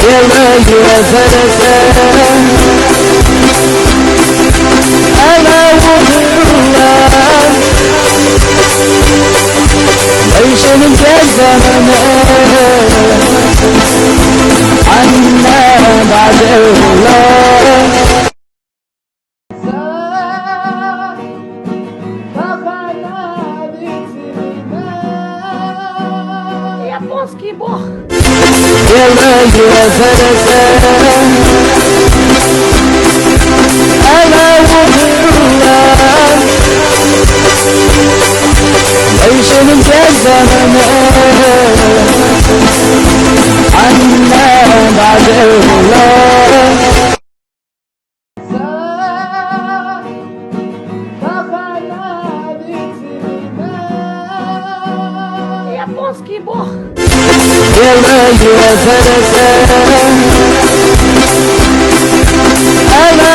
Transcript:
يلي يا فرسان أنا وغيران عيش من الزمن عنا بعد الله Японский бог. يلي يا فرسان أنا وغيران عيش من الزمن عنا بعد الله Японский бог. يلي يا فرسان أنا